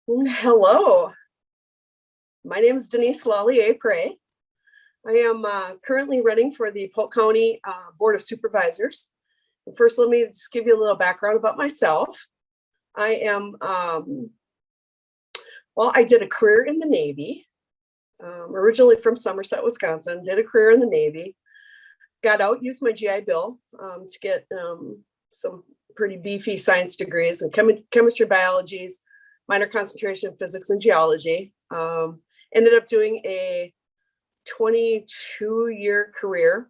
Hello, my name is Denise LAllier. I am currently running for the Polk County Board of Supervisors. First, let me just give you a little background about myself. I am, I did a career in the Navy, originally from Somerset, Wisconsin, did a career in the Navy, got out, used my GI Bill to get some pretty beefy science degrees in chemistry, biologies, minor concentration in physics and geology. Ended up doing a 22-year career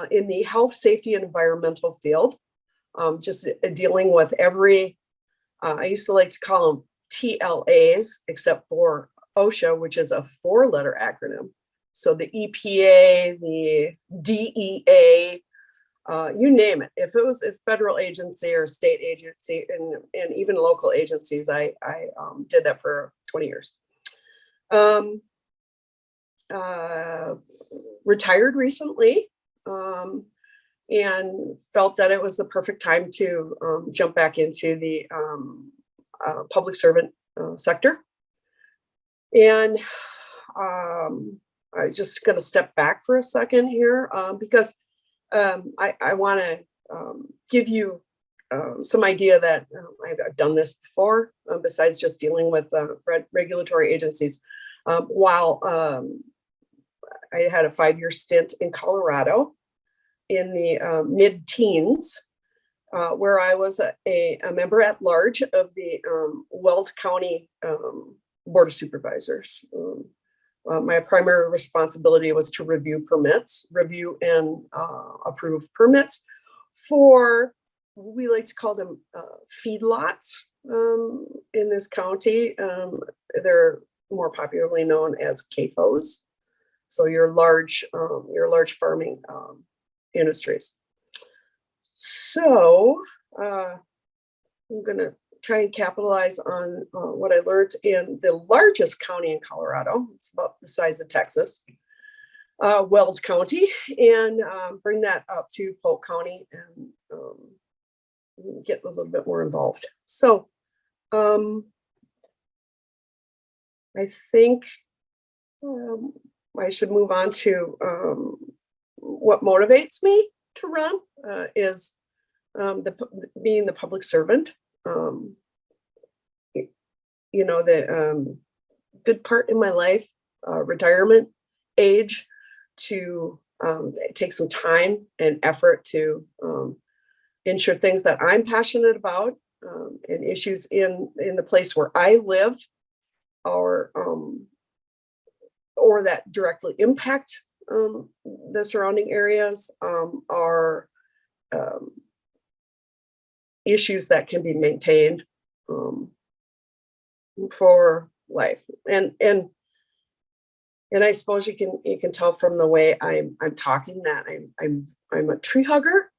in the health, safety, and environmental field, just dealing with every, I used to like to call them TLAs, except for OSHA, which is a 4-letter acronym. So the EPA, the DEA, you name it. If it was a federal agency or state agency, and even local agencies, I did that for 20 years. Retired recently, and felt that it was the perfect time to jump back into the public servant sector. And I'm just going to step back for a second here because I want to give you some idea that I've done this before, besides just dealing with regulatory agencies. While I had a 5-year stint in Colorado in the mid-teens, where I was a member at large of the Weld County Board of Supervisors. My primary responsibility was to review and approve permits for, we like to call them feedlots in this county. They're more popularly known as CAFOs. So your large farming industries. So I'm going to try and capitalize on what I learned in the largest county in Colorado. It's about the size of Texas, Weld County, and bring that up to Polk County and get a little bit more involved. So I think I should move on to what motivates me to run is being the public servant. The good part in my life, retirement age, to take some time and effort to ensure things that I'm passionate about and issues in the place where I live or that directly impact the surrounding areas are issues that can be maintained for life. And I suppose you can tell from the way I'm talking that I'm a tree hugger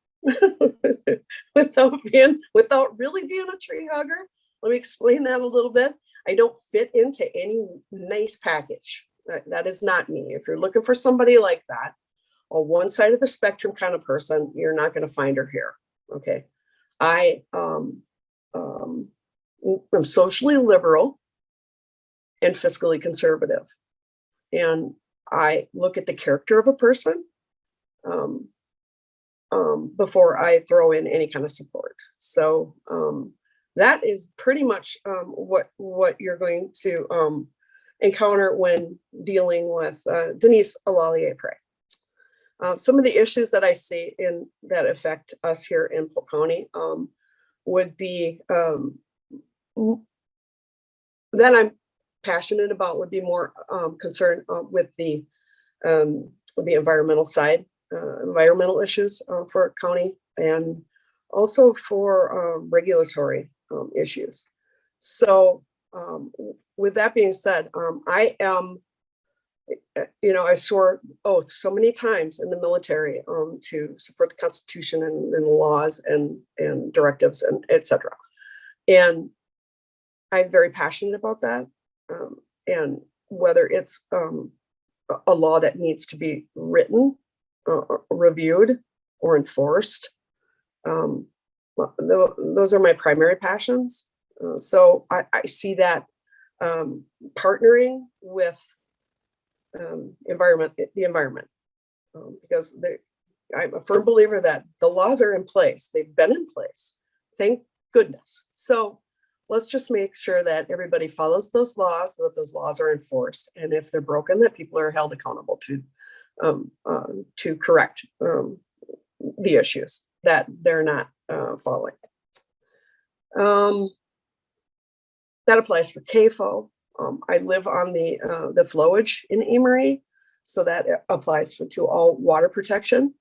without really being a tree hugger. Let me explain that a little bit. I don't fit into any nice package. That is not me. If you're looking for somebody like that, a one side of the spectrum kind of person, you're not going to find her here. Okay. I'm socially liberal and fiscally conservative. And I look at the character of a person before I throw in any kind of support. So that is pretty much what you're going to encounter when dealing with Denise LAllier. Some of the issues that I see that affect us here in Polk County would be that I'm passionate about would be more concerned with the environmental side, environmental issues for county, and also for regulatory issues. So with that being said, I am, I swore oath so many times in the military to support the Constitution and the laws and directives and et cetera. And I'm very passionate about that. And whether it's a law that needs to be written, reviewed, or enforced, those are my primary passions. So I see that partnering with the environment, because I'm a firm believer that the laws are in place. They've been in place. Thank goodness. So let's just make sure that everybody follows those laws, that those laws are enforced. And if they're broken, that people are held accountable to correct the issues that they're not following. That applies for CAFO. I live on the flowage in Amory, so that applies to all water protection.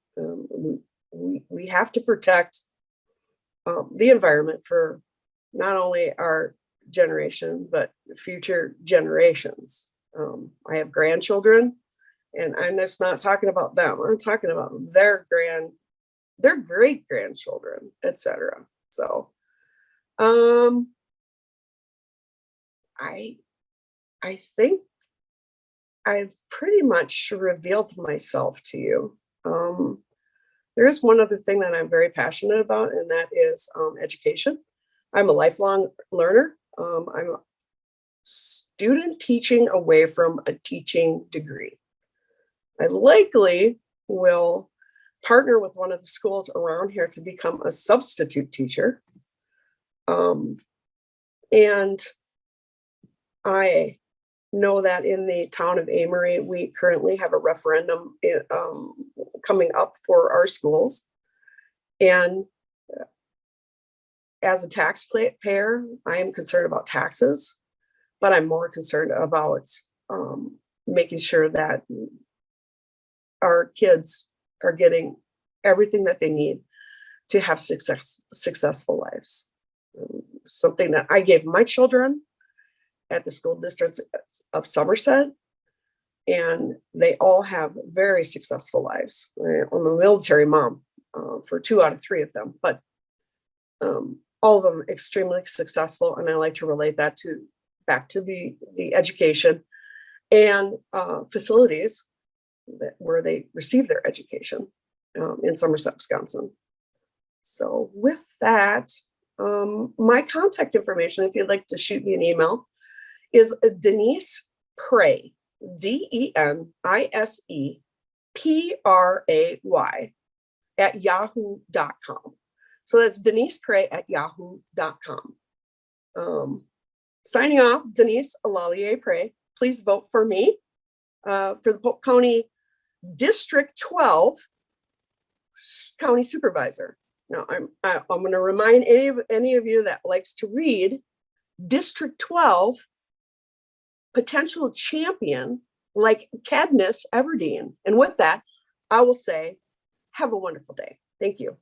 We have to protect the environment for not only our generation, but future generations. I have grandchildren, and I'm just not talking about them. I'm talking about their great grandchildren, etc. So, I think I've pretty much revealed myself to you. There is one other thing that I'm very passionate about, and that is education. I'm a lifelong learner. I'm a student teaching away from a teaching degree. I likely will partner with one of the schools around here to become a substitute teacher. And I know that in the town of Amory, we currently have a referendum coming up for our schools. And as a taxpayer, I am concerned about taxes, but I'm more concerned about making sure that our kids are getting everything that they need to have successful lives. Something that I gave my children at the school district of Somerset, and they all have very successful lives. I'm a military mom for 2 out of 3 of them, but all of them extremely successful, and I like to relate that back to the education and facilities where they receive their education in Somerset, Wisconsin. So with that, my contact information, if you'd like to shoot me an email, is Denise Pray, Denisepray at yahoo.com. So that's Denise Pray at yahoo.com. Signing off, Denise LAllier Pray. Please vote for me for the Polk County District 12 County Supervisor. Now, I'm going to remind any of you that likes to read, District 12 potential champion like Cadmus Everdeen. And with that, I will say, have a wonderful day. Thank you.